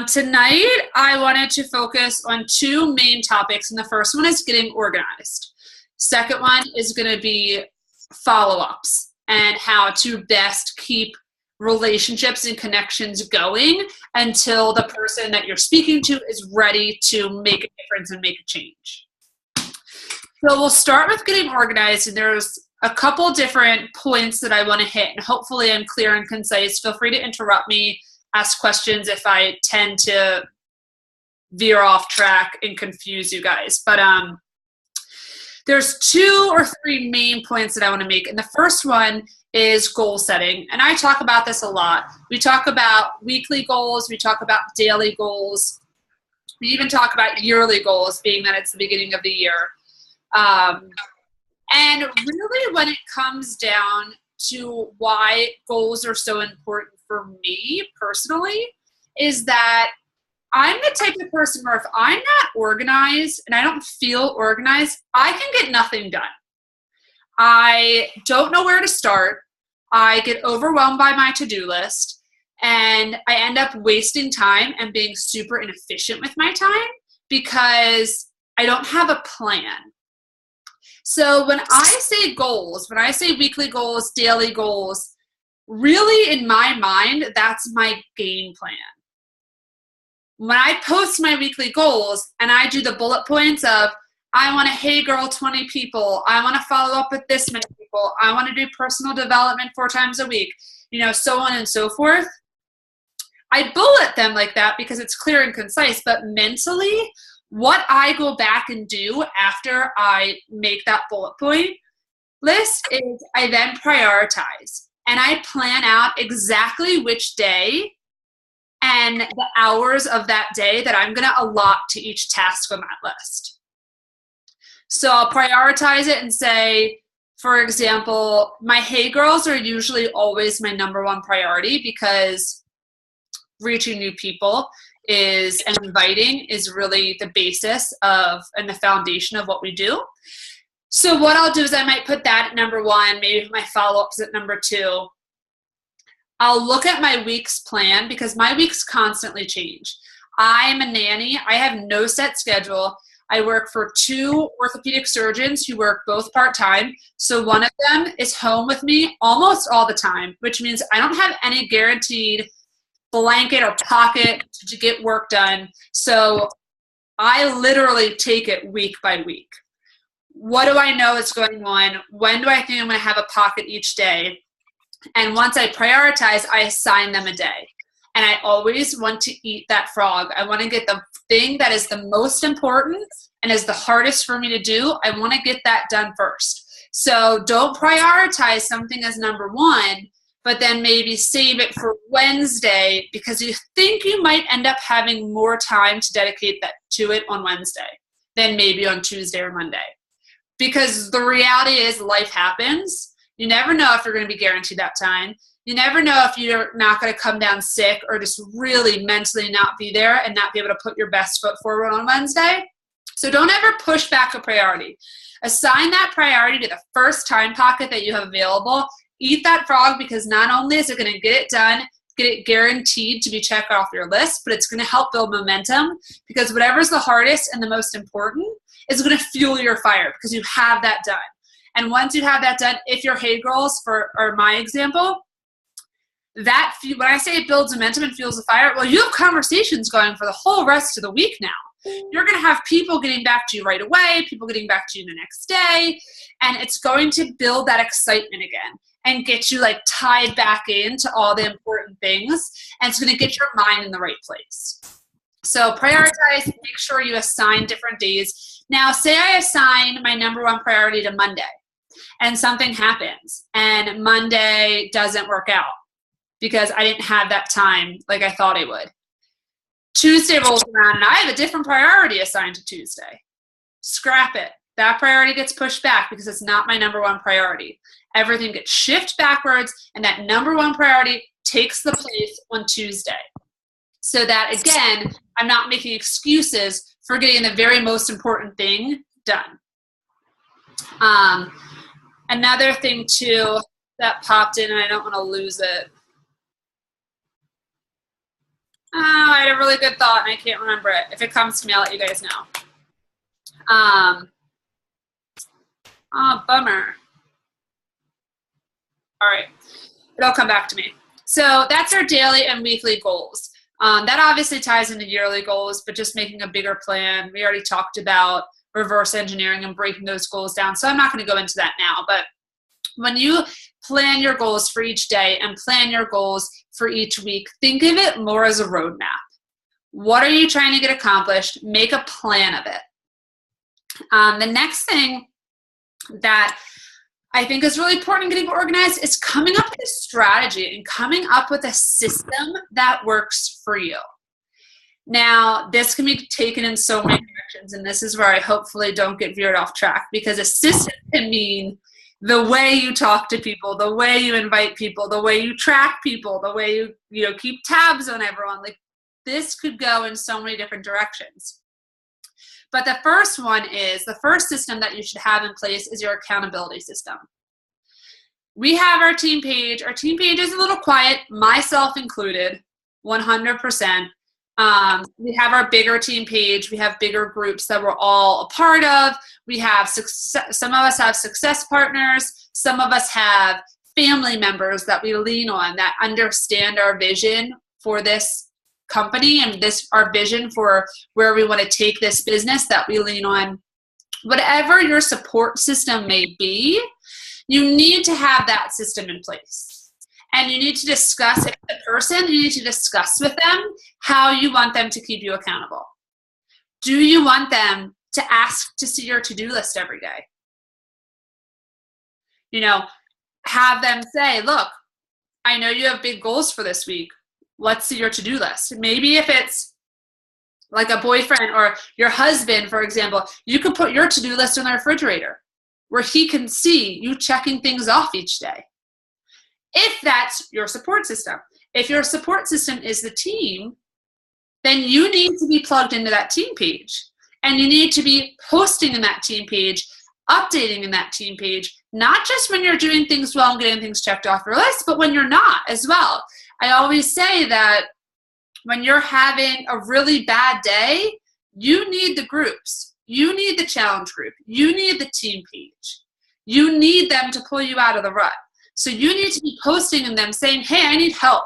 Tonight, I wanted to focus on two main topics, and the first one is getting organized. Second one is going to be follow-ups and how to best keep relationships and connections going until the person that you're speaking to is ready to make a difference and make a change. So we'll start with getting organized, and there's a couple different points that I want to hit, and hopefully I'm clear and concise. Feel free to interrupt me, ask questions if I tend to veer off track and confuse you guys. But there's two or three main points that I want to make. And the first one is goal setting. And I talk about this a lot. We talk about weekly goals. We talk about daily goals. We even talk about yearly goals, being that it's the beginning of the year. And really when it comes down to why goals are so important for me personally is that I'm the type of person where if I'm not organized and I don't feel organized, I can get nothing done. I don't know where to start. I get overwhelmed by my to-do list, and I end up wasting time and being super inefficient with my time because I don't have a plan. So when I say goals, when I say weekly goals, daily goals, really in my mind, that's my game plan. When I post my weekly goals and I do the bullet points of, I want to hey girl 20 people, I want to follow up with this many people, I want to do personal development 4 times a week, so on and so forth. I bullet them like that because it's clear and concise, but mentally, what I go back and do after I make that bullet point list is I then prioritize and I plan out exactly which day and the hours of that day that I'm going to allot to each task on that list. So I'll prioritize it and say, for example, my hey girls are usually always my number one priority because reaching new people and inviting is really the basis of and the foundation of what we do. So what I'll do is I might put that at number 1, maybe my follow-ups at number 2. I'll look at my week's plan because my weeks constantly change. I'm a nanny. I have no set schedule. I work for 2 orthopedic surgeons who work both part-time. So one of them is home with me almost all the time, which means I don't have any guaranteed blanket or pocket to get work done. So I literally take it week by week. What do I know is going on? When do I think I'm going to have a pocket each day? And once I prioritize, I assign them a day. And I always want to eat that frog. I want to get the thing that is the most important and is the hardest for me to do. I want to get that done first. So don't prioritize something as number 1, but then maybe save it for Wednesday because you think you might end up having more time to dedicate that to it on Wednesday than maybe on Tuesday or Monday. Because the reality is life happens. You never know if you're going to be guaranteed that time. You never know if you're not going to come down sick or just really mentally not be there and not be able to put your best foot forward on Wednesday. So don't ever push back a priority. Assign that priority to the first time pocket that you have available. Eat that frog because not only is it going to get it done, get it guaranteed to be checked off your list, but it's going to help build momentum because whatever's the hardest and the most important is going to fuel your fire because you have that done. And once you have that done, if you're hey girls, for my example, that when I say it builds momentum and fuels the fire, well, you have conversations going for the whole rest of the week now. You're going to have people getting back to you right away, people getting back to you the next day, and it's going to build that excitement again and get you like tied back into all the important things, and it's going to get your mind in the right place. So prioritize, make sure you assign different days. Now, say I assign my number 1 priority to Monday, and something happens, and Monday doesn't work out because I didn't have that time like I thought I would. Tuesday rolls around, and I have a different priority assigned to Tuesday. Scrap it. That priority gets pushed back because it's not my number 1 priority. Everything gets shifted backwards, and that number 1 priority takes the place on Tuesday. So that, again, I'm not making excuses for getting the very most important thing done. Another thing, too, that popped in, and I don't want to lose it. Oh, I a really good thought and I can't remember it. If it comes to me, I'll let you guys know. Oh, bummer. All right. It'll come back to me. So that's our daily and weekly goals. That obviously ties into yearly goals, but just making a bigger plan. We already talked about reverse engineering and breaking those goals down. So I'm not going to go into that now. But when you plan your goals for each day and plan your goals for each week, think of it more as a roadmap. What are you trying to get accomplished? Make a plan of it. The next thing that I think is really important in getting organized is coming up with a strategy and coming up with a system that works for you. Now, this can be taken in so many directions, and this is where I hopefully don't get veered off track, because a system can mean the way you talk to people, the way you invite people, the way you track people, the way you keep tabs on everyone. Like, this could go in so many different directions. But the first system that you should have in place is your accountability system. We have our team page. Our team page is a little quiet, myself included, 100%. We have our bigger team page. We have bigger groups that we're all a part of. We have some of us have success partners. Some of us have family members that we lean on that understand our vision for this company and our vision for where we want to take this business that we lean on. Whatever your support system may be, you need to have that system in place. And you need to discuss it with the person. You need to discuss with them how you want them to keep you accountable. Do you want them to ask to see your to-do list every day? Have them say, look, I know you have big goals for this week. Let's see your to-do list. Maybe if it's like a boyfriend or your husband, for example, you can put your to-do list in the refrigerator where he can see you checking things off each day. If that's your support system. If your support system is the team, then you need to be plugged into that team page. And you need to be posting in that team page, updating in that team page, not just when you're doing things well and getting things checked off your list, but when you're not as well. I always say that when you're having a really bad day, you need the groups. You need the challenge group. You need the team page. You need them to pull you out of the rut. So you need to be posting in them saying, hey, I need help.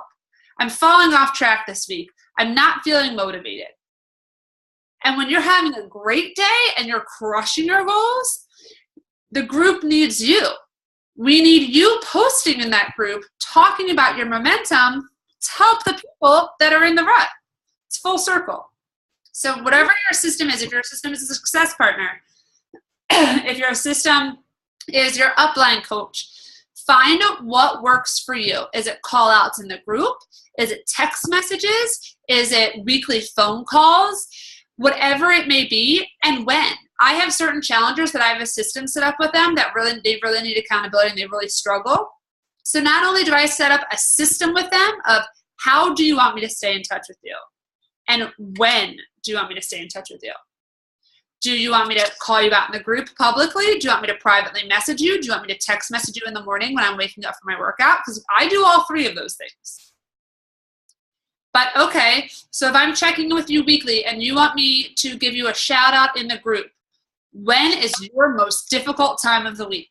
I'm falling off track this week. I'm not feeling motivated. And when you're having a great day and you're crushing your goals, the group needs you. We need you posting in that group, talking about your momentum to help the people that are in the rut. It's full circle. So whatever your system is, if your system is a success partner, if your system is your upline coach, find out what works for you. Is it call outs in the group? Is it text messages? Is it weekly phone calls? Whatever it may be, and when. I have certain challengers that I have a system set up with them that they really need accountability and they really struggle. So not only do I set up a system with them of how do you want me to stay in touch with you? And when do you want me to stay in touch with you? Do you want me to call you out in the group publicly? Do you want me to privately message you? Do you want me to text message you in the morning when I'm waking up for my workout? Because I do all three of those things. But okay, so if I'm checking with you weekly and you want me to give you a shout out in the group, when is your most difficult time of the week?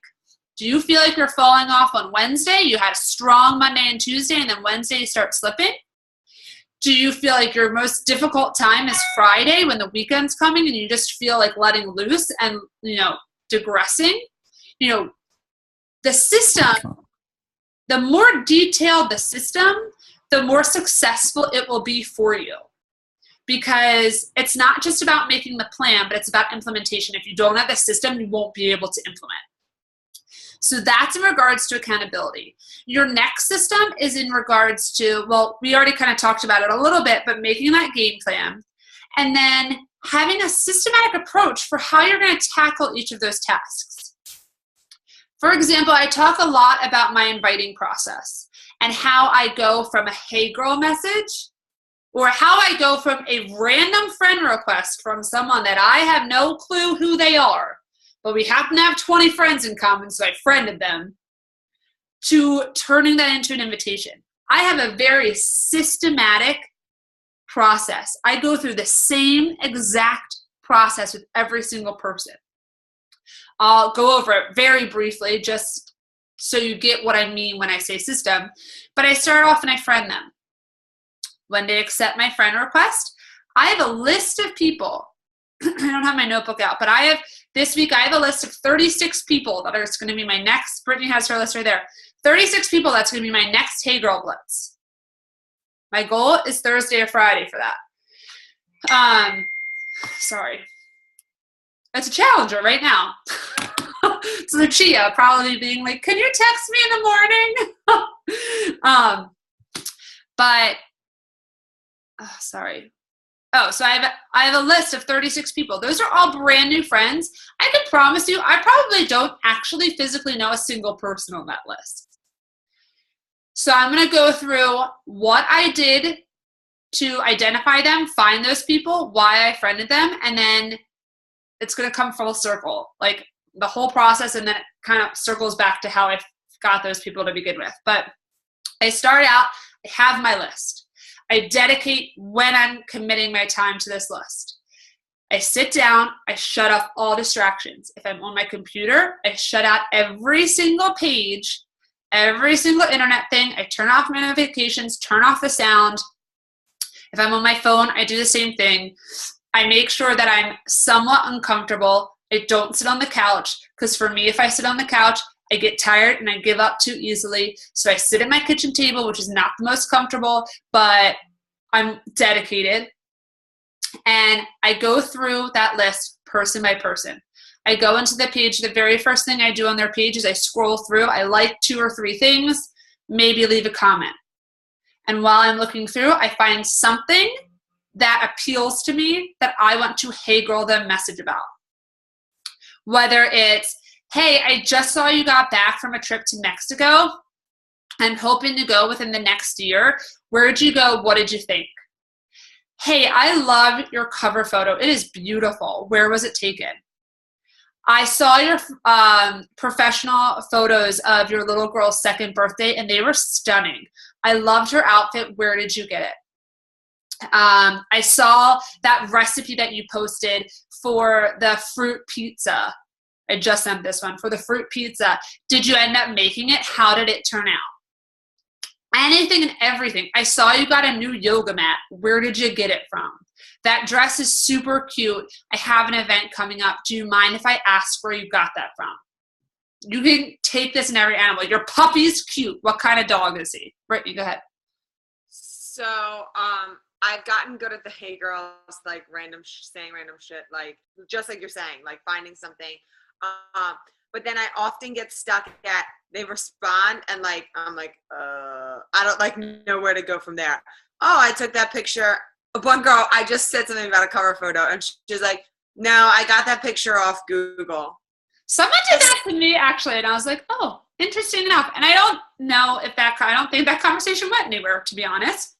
Do you feel like you're falling off on Wednesday? You had a strong Monday and Tuesday and then Wednesday you start slipping? Do you feel like your most difficult time is Friday when the weekend's coming and you just feel like letting loose and, digressing? The system, the more detailed the system, the more successful it will be for you. Because it's not just about making the plan, but it's about implementation. If you don't have the system, you won't be able to implement. So that's in regards to accountability. Your next system is in regards to, well, we already kind of talked about it a little bit, but making that game plan. And then having a systematic approach for how you're going to tackle each of those tasks. For example, I talk a lot about my inviting process and how I go from a hey girl message, or how I go from a random friend request from someone that I have no clue who they are, but we happen to have 20 friends in common, so I friended them, to turning that into an invitation. I have a very systematic process. I go through the same exact process with every single person. I'll go over it very briefly just so you get what I mean when I say system. But I start off and I friend them. When they accept my friend request, I have a list of people. I don't have my notebook out, but this week I have a list of 36 people that are going to be my next, Brittany has her list right there, 36 people that's going to be my next Hey Girl Blitz. My goal is Thursday or Friday for that. Sorry. It's a challenger right now. It's Lucia probably being like, can you text me in the morning? Sorry. Oh, so I have a list of 36 people. Those are all brand new friends. I can promise you, I probably don't actually physically know a single person on that list. So I'm going to go through what I did to identify them, find those people, why I friended them, and then it's going to come full circle, like the whole process, and then it kind of circles back to how I got those people to begin with. But I start out, I have my list. I dedicate when I'm committing my time to this list. I sit down, I shut off all distractions. If I'm on my computer, I shut out every single page, every single internet thing. I turn off my notifications, turn off the sound. If I'm on my phone, I do the same thing. I make sure that I'm somewhat uncomfortable. I don't sit on the couch, because for me, if I sit on the couch, I get tired and I give up too easily. So I sit at my kitchen table, which is not the most comfortable, but I'm dedicated. And I go through that list person by person. I go into the page. The very first thing I do on their page is I scroll through. I like 2 or 3 things, maybe leave a comment. And while I'm looking through, I find something that appeals to me that I want to hey girl them message about. Whether it's, hey, I just saw you got back from a trip to Mexico. I'm hoping to go within the next year. Where did you go? What did you think? Hey, I love your cover photo. It is beautiful. Where was it taken? I saw your professional photos of your little girl's 2nd birthday, and they were stunning. I loved her outfit. Where did you get it? I saw that recipe that you posted for the fruit pizza. I just sent this one for the fruit pizza. Did you end up making it? How did it turn out? Anything and everything. I saw you got a new yoga mat. Where did you get it from? That dress is super cute. I have an event coming up. Do you mind if I ask where you got that from? You can take this in every animal. Your puppy's cute. What kind of dog is he? Brittany, go ahead. So, I've gotten good at the hey girls, like saying random shit, like just like you're saying, like finding something. But then I often get stuck at they respond and like I'm like I don't like know where to go from there. Oh, I took that picture. One girl, I just said something about a cover photo, and she's like, "No, I got that picture off Google." Someone did that to me actually, and I was like, "Oh, interesting enough." And I don't know if I don't think that conversation went anywhere, to be honest.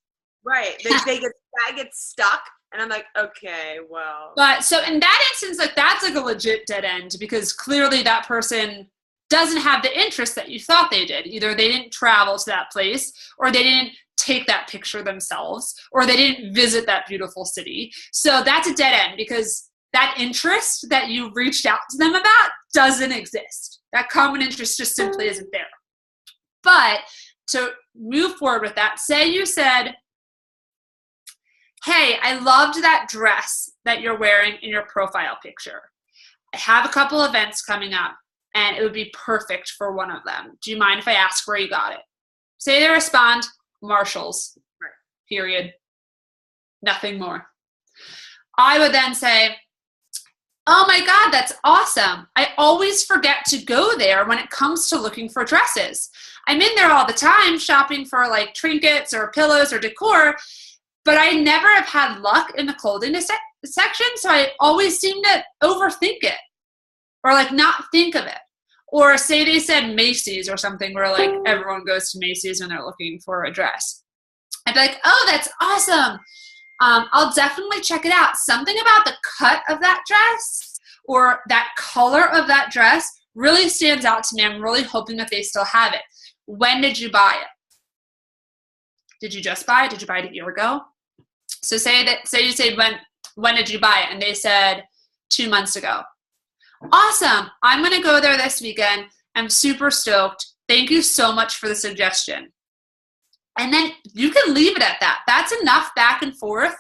Right? I get stuck. And I'm like, okay, well. But so in that instance, like that's like a legit dead end, because clearly that person doesn't have the interest that you thought they did. Either they didn't travel to that place, or they didn't take that picture themselves, or they didn't visit that beautiful city. So that's a dead end, because that interest that you reached out to them about doesn't exist. That common interest just simply isn't there. But to move forward with that, say you said, hey, I loved that dress that you're wearing in your profile picture. I have a couple events coming up, and it would be perfect for one of them. Do you mind if I ask where you got it? Say they respond, Marshalls, period. Nothing more. I would then say, oh my God, that's awesome. I always forget to go there when it comes to looking for dresses. I'm in there all the time shopping for like trinkets or pillows or decor, but I never have had luck in the clothing section, so I always seem to overthink it or like not think of it. Or say they said Macy's or something where like everyone goes to Macy's when they're looking for a dress. I'd be like, oh, that's awesome. I'll definitely check it out. Something about the cut of that dress or that color of that dress really stands out to me. I'm really hoping that they still have it. When did you buy it? Did you just buy it? Did you buy it a year ago? So say you say, when did you buy it? And they said 2 months ago. Awesome. I'm going to go there this weekend. I'm super stoked. Thank you so much for the suggestion. And then you can leave it at that. That's enough back and forth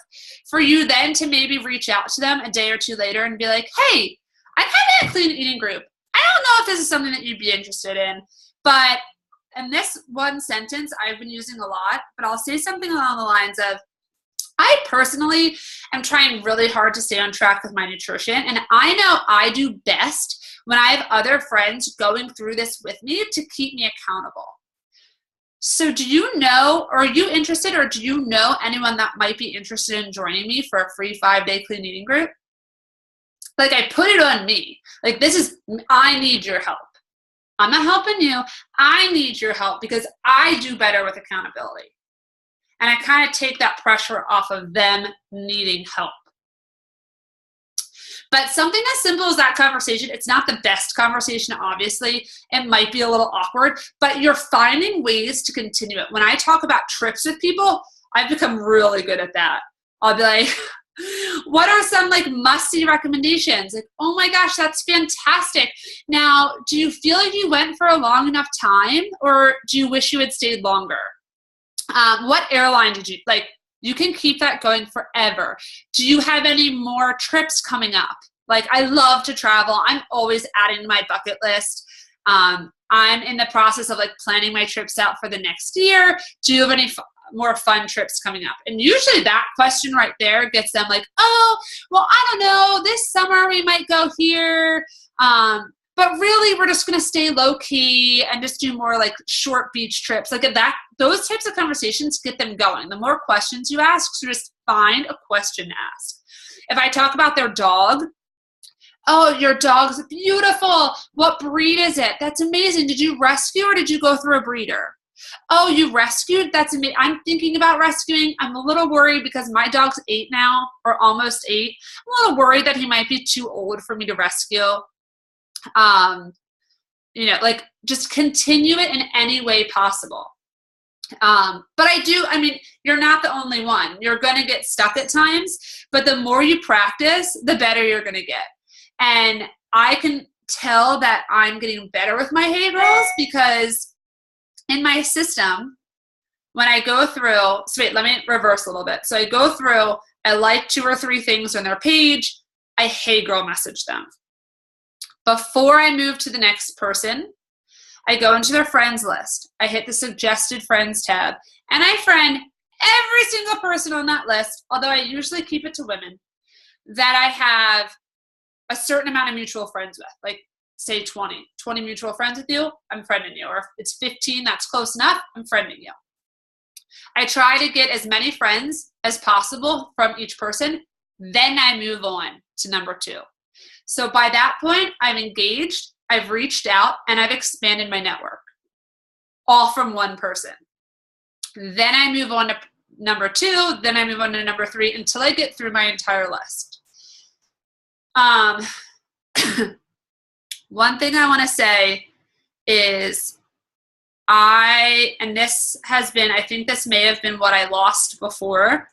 for you then to maybe reach out to them a day or two later and be like, hey, I'm having a clean eating group. I don't know if this is something that you'd be interested in, but, and this one sentence I've been using a lot, but I'll say something along the lines of, I personally am trying really hard to stay on track with my nutrition, and I know I do best when I have other friends going through this with me to keep me accountable. So do you know, or are you interested, or do you know anyone that might be interested in joining me for a free 5-day clean eating group? Like, I put it on me. Like, I need your help. I'm not helping you. I need your help because I do better with accountability. And I kind of take that pressure off of them needing help. But something as simple as that conversation, it's not the best conversation, obviously. It might be a little awkward, but you're finding ways to continue it. When I talk about trips with people, I've become really good at that. I'll be like, what are some like must-see recommendations? Like, oh my gosh, that's fantastic. Now, do you feel like you went for a long enough time, or do you wish you had stayed longer? What airline did you, like, you can keep that going forever. Do you have any more trips coming up? Like, I love to travel. I'm always adding to my bucket list. I'm in the process of like planning my trips out for the next year. Do you have any more fun trips coming up? And usually that question right there gets them like, oh, well, I don't know. This summer we might go here. But really, we're just going to stay low key and just do more like short beach trips. Like that, those types of conversations get them going. The more questions you ask, so just find a question to ask. If I talk about their dog, oh, your dog's beautiful. What breed is it? That's amazing. Did you rescue or did you go through a breeder? Oh, you rescued? That's amazing. I'm thinking about rescuing. I'm a little worried because my dog's 8 now, or almost 8. I'm a little worried that he might be too old for me to rescue. Like just continue it in any way possible. But you're not the only one. You're going to get stuck at times, but the more you practice, the better you're going to get. And I can tell that I'm getting better with my hay girls because in my system, when I go through, so wait, let me reverse a little bit. So I go through, I like 2 or 3 things on their page. I hey girl message them. Before I move to the next person, I go into their friends list. I hit the suggested friends tab, and I friend every single person on that list, although I usually keep it to women, that I have a certain amount of mutual friends with, like say 20 mutual friends with you, I'm friending you. Or if it's 15, that's close enough, I'm friending you. I try to get as many friends as possible from each person. Then I move on to number 2. So by that point, I'm engaged, I've reached out, and I've expanded my network, all from one person. Then I move on to number 2, then I move on to number 3 until I get through my entire list. One thing I want to say is and this has been, I think this may have been what I lost before,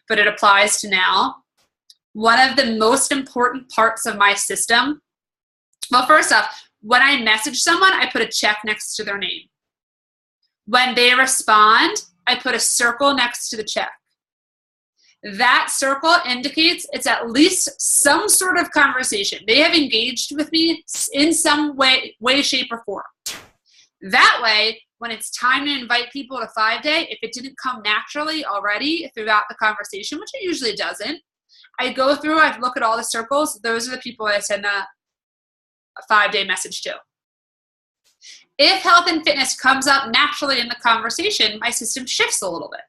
but it applies to now. One of the most important parts of my system, well, first off, when I message someone, I put a check next to their name. When they respond, I put a circle next to the check. That circle indicates it's at least some sort of conversation. They have engaged with me in some way, shape, or form. That way, when it's time to invite people to 5-day, if it didn't come naturally already throughout the conversation, which it usually doesn't, I go through, I look at all the circles. Those are the people I send a 5-day message to. If health and fitness comes up naturally in the conversation, my system shifts a little bit.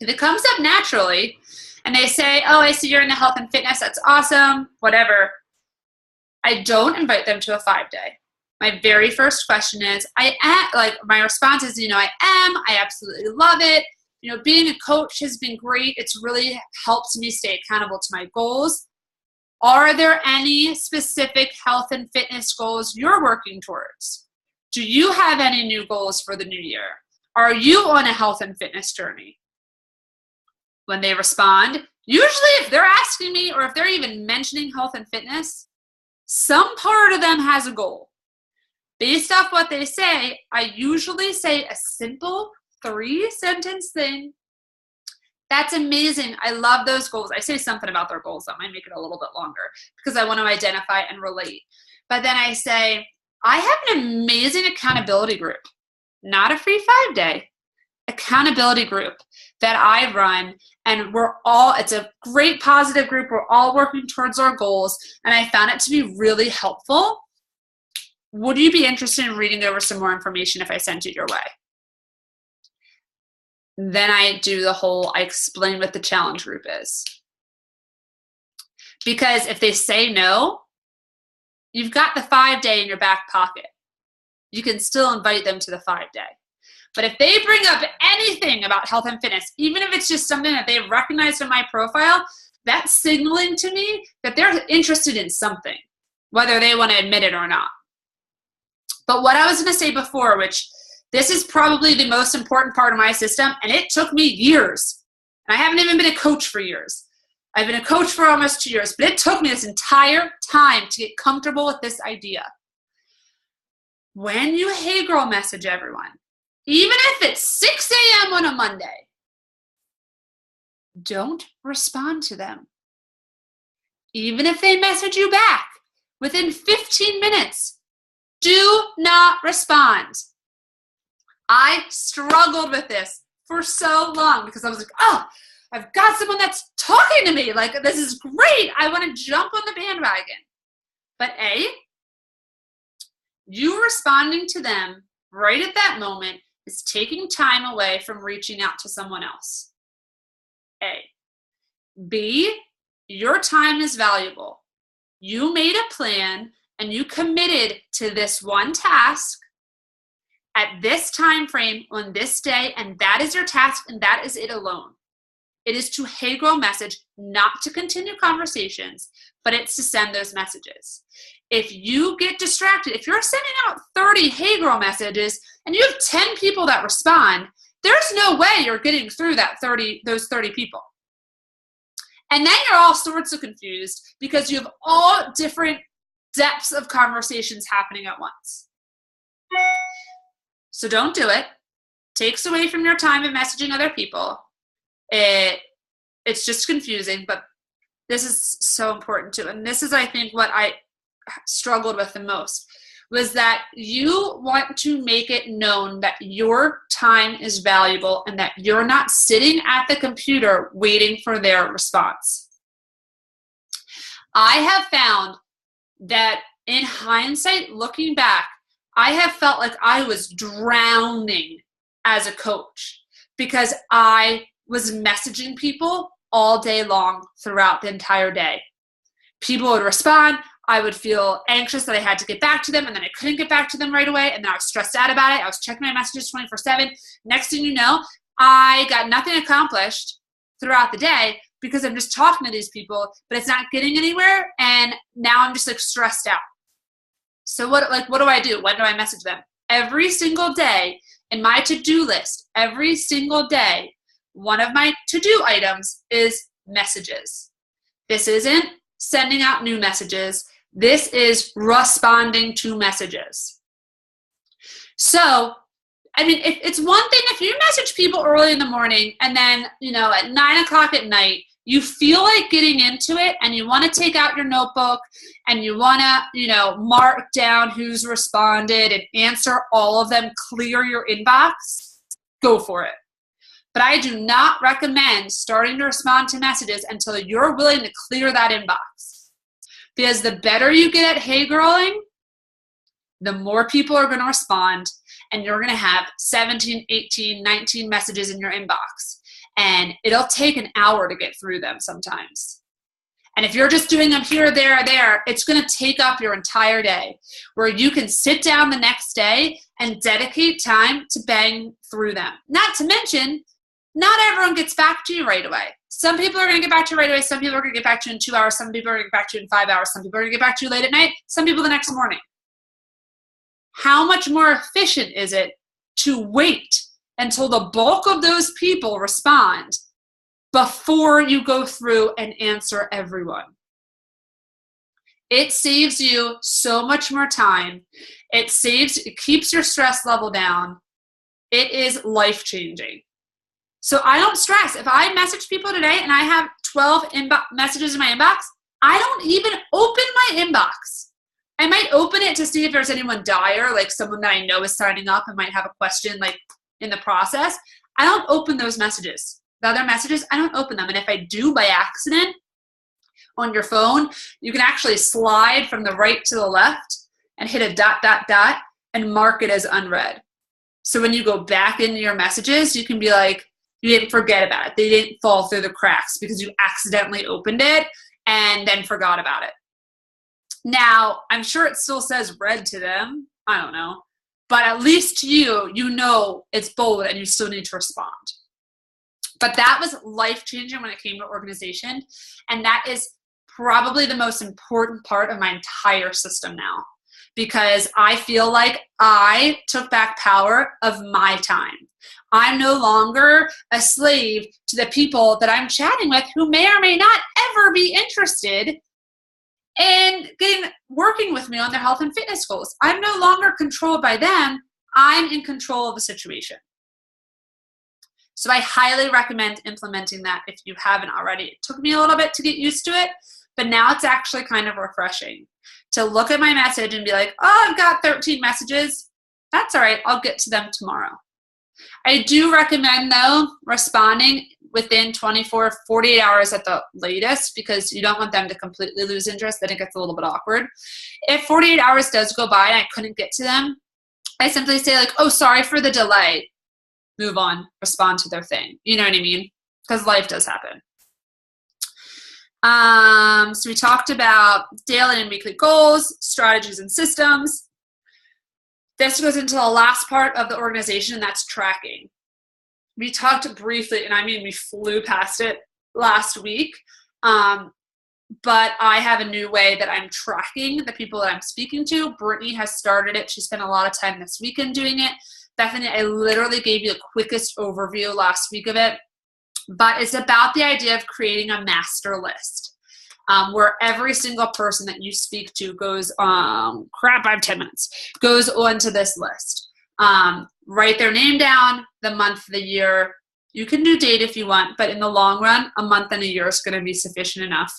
If it comes up naturally and they say, oh, I see you're into health and fitness, that's awesome, whatever, I don't invite them to a 5-day. My very first question is, my response is, I absolutely love it. Being a coach has been great. It's really helped me stay accountable to my goals. Are there any specific health and fitness goals you're working towards? Do you have any new goals for the new year? Are you on a health and fitness journey? when they respond, usually if they're asking me or if they're even mentioning health and fitness, some part of them has a goal. Based off what they say, I usually say a simple 3-sentence thing. That's amazing. I love those goals. I say something about their goals. That might make it a little bit longer because I want to identify and relate. But then I say, I have an amazing accountability group, not a free 5-day, accountability group that I run. And it's a great positive group. We're all working towards our goals. And I found it to be really helpful. Would you be interested in reading over some more information if I sent it your way? Then I explain what the challenge group is. Because if they say no, you've got the 5-day in your back pocket. You can still invite them to the 5-day. But if they bring up anything about health and fitness, even if it's just something that they've recognized in my profile, that's signaling to me that they're interested in something, whether they want to admit it or not. But what I was going to say before, which this is probably the most important part of my system, and it took me years. And I haven't even been a coach for years. I've been a coach for almost 2 years, but it took me this entire time to get comfortable with this idea. When you hey girl message everyone, even if it's 6 a.m. on a Monday, don't respond to them. Even if they message you back within 15 minutes, do not respond. I struggled with this for so long because I was like, oh, I've got someone that's talking to me. Like, this is great. I want to jump on the bandwagon. But A, you responding to them right at that moment is taking time away from reaching out to someone else. A. B, your time is valuable. You made a plan and you committed to this one task at this time frame on this day, and that is your task, and that is it alone. It is to hey girl message, not to continue conversations, but it's to send those messages. If you get distracted, if you're sending out 30 hey girl messages and you have 10 people that respond, there's no way you're getting through those 30 people. And then you're all sorts of confused because you have all different depths of conversations happening at once. So don't do it. Takes away from your time of messaging other people. It's just confusing, but this is so important too. And this is, I think, what I struggled with the most, was that you want to make it known that your time is valuable and that you're not sitting at the computer waiting for their response. I have found that in hindsight, looking back, I have felt like I was drowning as a coach because I was messaging people all day long throughout the entire day. People would respond. I would feel anxious that I had to get back to them, and then I couldn't get back to them right away, and then I was stressed out about it. I was checking my messages 24/7. Next thing you know, I got nothing accomplished throughout the day because I'm just talking to these people, but it's not getting anywhere, and now I'm just like stressed out. So what do I do? When do I message them? Every single day in my to-do list, every single day, one of my to-do items is messages. This isn't sending out new messages. This is responding to messages. So, I mean, it's one thing if you message people early in the morning and then, at 9 o'clock at night, you feel like getting into it and you want to take out your notebook and you want to, mark down who's responded and answer all of them, clear your inbox, go for it. But I do not recommend starting to respond to messages until you're willing to clear that inbox. Because the better you get at hey girling, the more people are going to respond, and you're going to have 17, 18, 19 messages in your inbox. And it'll take an hour to get through them sometimes. And if you're just doing them here, there, it's going to take up your entire day, where you can sit down the next day and dedicate time to bang through them. Not to mention, not everyone gets back to you right away. Some people are going to get back to you right away. Some people are going to get back to you in 2 hours. Some people are going to get back to you in 5 hours. Some people are going to get back to you late at night. Some people the next morning. How much more efficient is it to wait until the bulk of those people respond before you go through and answer everyone. It saves you so much more time. It keeps your stress level down. It is life-changing. So I don't stress. If I message people today and I have 12 messages in my inbox, I don't even open my inbox. I might open it to see if there's anyone dire, like someone that I know is signing up and might have a question like in the process. I don't open those messages. The other messages, I don't open them. And if I do by accident on your phone, you can actually slide from the right to the left and hit a ... and mark it as unread. So when you go back into your messages, you can be like, you didn't forget about it. They didn't fall through the cracks because you accidentally opened it and then forgot about it. Now, I'm sure it still says read to them. I don't know. But at least you know it's bold and you still need to respond. But that was life-changing when it came to organization. And that is probably the most important part of my entire system now. Because I feel like I took back power of my time. I'm no longer a slave to the people that I'm chatting with who may or may not ever be interested in working with me on their health and fitness goals. I'm no longer controlled by them. I'm in control of the situation. So I highly recommend implementing that if you haven't already. It took me a little bit to get used to it, but now it's actually kind of refreshing to look at my message and be like, oh, I've got 13 messages. That's all right. I'll get to them tomorrow. I do recommend, though, responding within 48 hours at the latest, because you don't want them to completely lose interest. Then it gets a little bit awkward. If 48 hours does go by and I couldn't get to them, I simply say like, oh, sorry for the delay. Move on, respond to their thing. You know what I mean? Because life does happen. So we talked about daily and weekly goals, strategies, and systems. This goes into the last part of the organization, and that's tracking. We talked briefly, and I mean we flew past it last week, but I have a new way that I'm tracking the people that I'm speaking to. Brittany has started it. She spent a lot of time this weekend doing it. Bethany, I literally gave you the quickest overview last week of it, but it's about the idea of creating a master list. Where every single person that you speak to goes, I have 10 minutes, goes onto this list. Write their name down, the month, the year. You can do date if you want, but in the long run, a month and a year is going to be sufficient enough.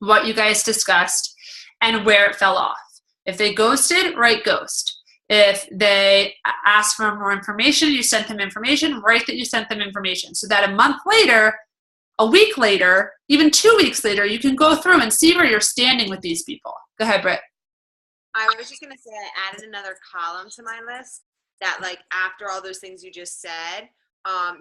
What you guys discussed and where it fell off. If they ghosted, write ghost. If they asked for more information, you sent them information, write that you sent them information, so that a month later, a week later, even 2 weeks later, you can go through and see where you're standing with these people. Go ahead, Britt. I was just going to say I added another column to my list that, like, after all those things you just said,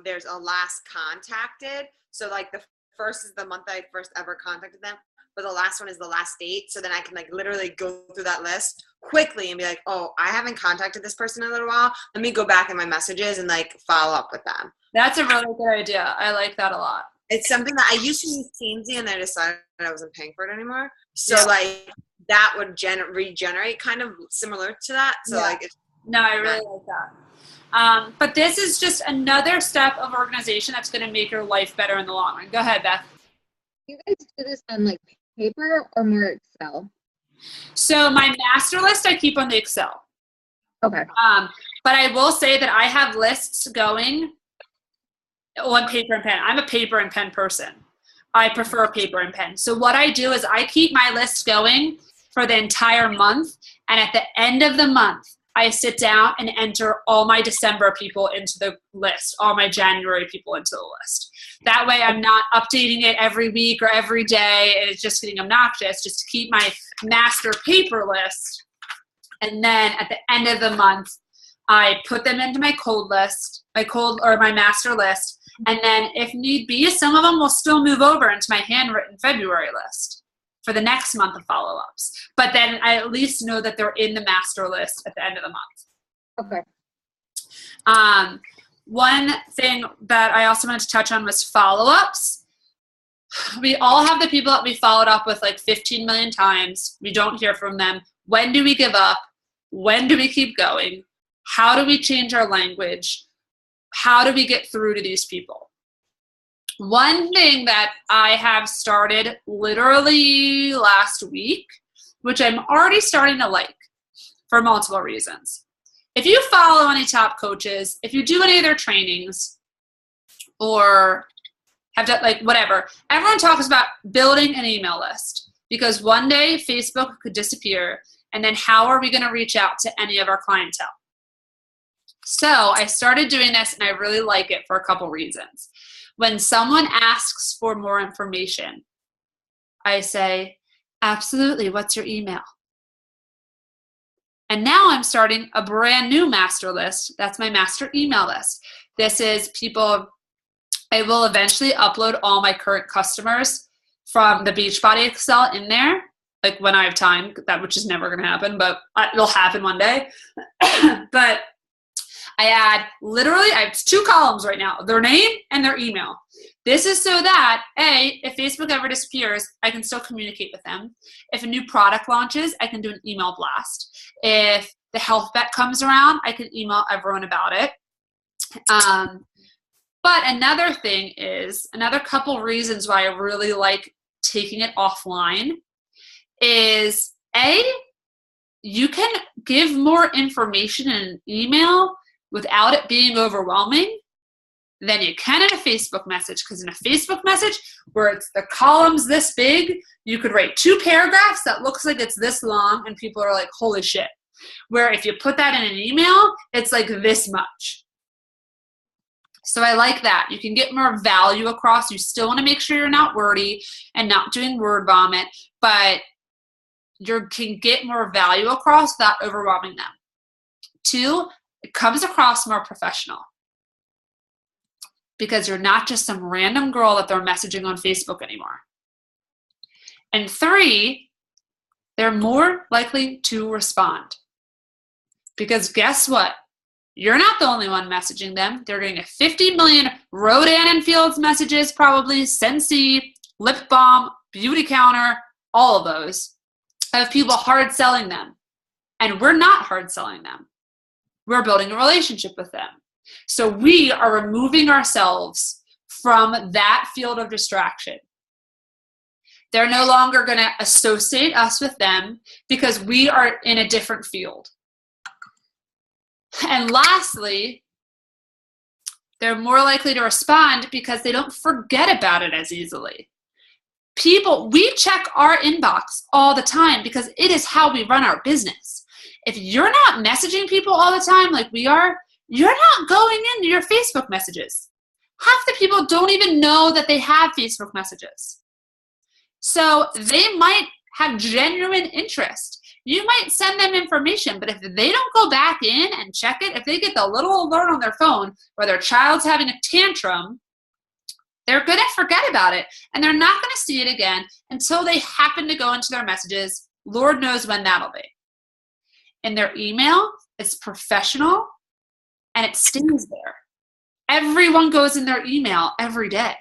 there's a last contacted. So, like, the first is the month I first ever contacted them, but the last one is the last date. So then I can, like, literally go through that list quickly and be like, oh, I haven't contacted this person in a little while. Let me go back in my messages and, like, follow up with them. That's a really good idea. I like that a lot. It's something that I used to use Teamsy, and then I decided I wasn't paying for it anymore. So, like, that would regenerate, kind of similar to that. So, like, no, I really like that. But this is just another step of organization that's going to make your life better in the long run. Go ahead, Beth. You guys do this on, like, paper or more Excel? So my master list I keep on the Excel. Okay. But I will say that I have lists going on paper and pen. I'm a paper and pen person. I prefer paper and pen. So what I do is I keep my list going for the entire month, and at the end of the month, I sit down and enter all my December people into the list, all my January people into the list. That way I'm not updating it every week or every day, and it's just getting obnoxious, just to keep my master paper list. And then at the end of the month, I put them into my cold list, my master list. And then if need be, some of them will still move over into my handwritten February list for the next month of follow-ups. But then I at least know that they're in the master list at the end of the month. Okay. One thing that I also wanted to touch on was follow-ups. We all have the people that we followed up with like 15 million times. We don't hear from them. When do we give up? When do we keep going? How do we change our language? How do we get through to these people? one thing that I have started literally last week, which I'm already starting to like for multiple reasons. If you follow any top coaches, if you do any of their trainings, or have done like whatever, everyone talks about building an email list, because one day Facebook could disappear, and then how are we going to reach out to any of our clientele? So I started doing this, and I really like it for a couple reasons. When someone asks for more information, I say, absolutely, what's your email? And now I'm starting a brand new master list. That's my master email list. This is people, I will eventually upload all my current customers from the Beachbody Excel in there, like when I have time, which is never going to happen, but it'll happen one day. But I have 2 columns right now, their name and their email. This is so that, A, if Facebook ever disappears, I can still communicate with them. If a new product launches, I can do an email blast. If the health bet comes around, I can email everyone about it. But another thing is, another couple reasons why I really like taking it offline is, A, you can give more information in an email without it being overwhelming than you can in a Facebook message. Because in a Facebook message, where it's the columns this big, you could write 2 paragraphs that looks like it's this long, and people are like, holy shit. Where if you put that in an email, it's like this much. So I like that. You can get more value across. You still want to make sure you're not wordy and not doing word vomit, but you can get more value across without overwhelming them. 2, it comes across more professional, because you're not just some random girl that they're messaging on Facebook anymore. And 3, they're more likely to respond, because guess what? You're not the only one messaging them. They're getting 50 million Rodan and Fields messages, probably Scentsy, Lip Balm, Beauty Counter, all of those, of people hard selling them. And we're not hard selling them. We're building a relationship with them. So we are removing ourselves from that field of distraction. They're no longer going to associate us with them because we are in a different field. And lastly, they're more likely to respond because they don't forget about it as easily. We check our inbox all the time because it is how we run our business. If you're not messaging people all the time like we are, you're not going into your Facebook messages. Half the people don't even know that they have Facebook messages. So they might have genuine interest. You might send them information, but if they don't go back in and check it, if they get the little alert on their phone where their child's having a tantrum, they're going to forget about it, and they're not going to see it again until they happen to go into their messages. Lord knows when that'll be. In their email, it's professional, and it stays there. Everyone goes in their email every day.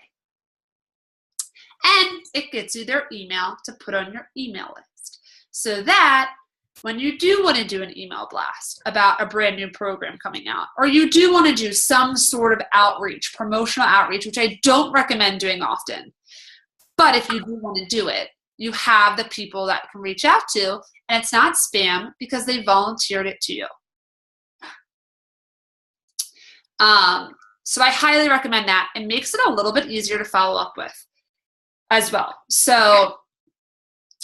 And it gets you their email to put on your email list. So that when you do want to do an email blast about a brand new program coming out, or you do want to do some sort of outreach, promotional outreach, which I don't recommend doing often, but if you do want to do it, you have the people that can reach out to, and it's not spam because they volunteered it to you. So I highly recommend that. It makes it a little bit easier to follow up with as well. So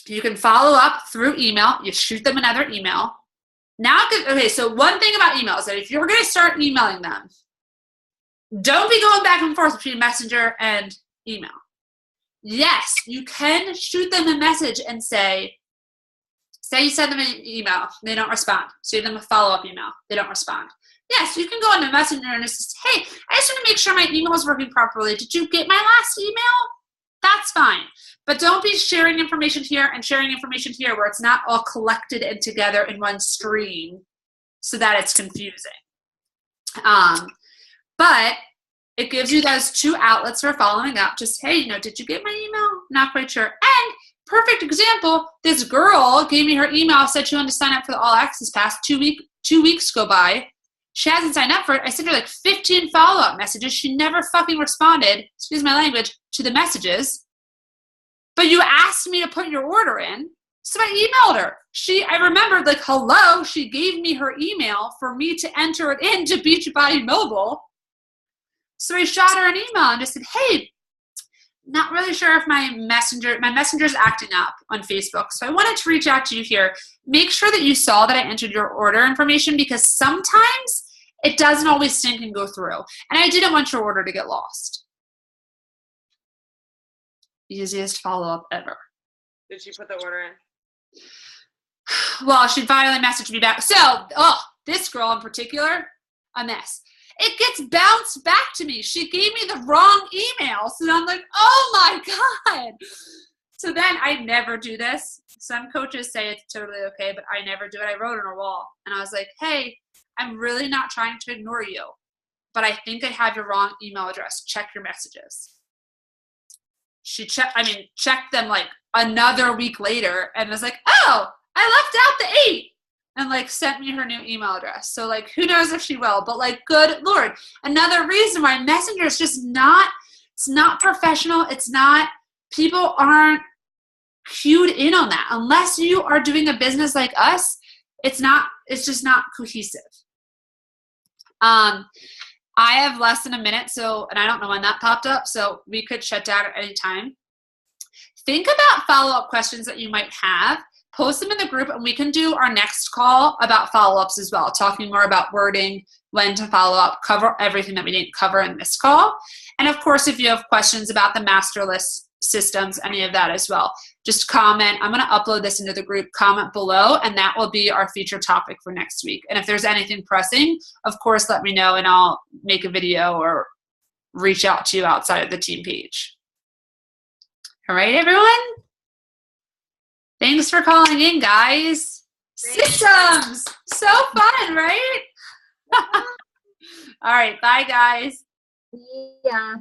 you can follow up through email. You shoot them another email. Now, okay, so one thing about email is that if you're going to start emailing them, don't be going back and forth between Messenger and email. Yes, you can shoot them a message and say you send them an email, they don't respond. Send them a follow-up email, they don't respond. Yes, you can go into Messenger and just say, hey, I just want to make sure my email is working properly. Did you get my last email? That's fine. But don't be sharing information here and sharing information here where it's not all collected and together in one stream so that it's confusing. But it gives you those 2 outlets for following up. Just, hey, did you get my email? Not quite sure. And perfect example, this girl gave me her email, said she wanted to sign up for the All Access Pass. 2 weeks go by. She hasn't signed up for it. I sent her like 15 follow-up messages. She never fucking responded, excuse my language, to the messages. But you asked me to put your order in. So I emailed her. I remembered, like, hello, she gave me her email for me to enter it into Beachbody Mobile. So I shot her an email and just said, hey, not really sure if my messenger's acting up on Facebook. So I wanted to reach out to you here. Make sure that you saw that I entered your order information, because sometimes it doesn't always sync and go through. And I didn't want your order to get lost. Easiest follow-up ever. Did she put the order in? Well, she finally messaged me back. So, this girl in particular, a mess. It gets bounced back to me. She gave me the wrong email. So I'm like, oh my God. So then I never do this. Some coaches say it's totally okay, but I never do it. I wrote on her wall and I was like, hey, I'm really not trying to ignore you, but I think I have your wrong email address. Check your messages. She checked them like another week later and was like, oh, I left out the 8. And like sent me her new email address. So like, who knows if she will, but like, good Lord. Another reason why Messenger is just it's not professional. It's not, people aren't cued in on that. Unless you are doing a business like us, it's just not cohesive. I have less than a minute. And I don't know when that popped up. So we could shut down at any time. Think about follow-up questions that you might have. Post them in the group, and we can do our next call about follow-ups as well, talking more about wording, when to follow up, cover everything that we didn't cover in this call. And of course, if you have questions about the master list systems, any of that as well, just comment. I'm going to upload this into the group, comment below, and that will be our feature topic for next week. And if there's anything pressing, of course, let me know, and I'll make a video or reach out to you outside of the team page. All right, everyone? Thanks for calling in, guys. Systems. So fun, right? All right. Bye, guys. Yeah.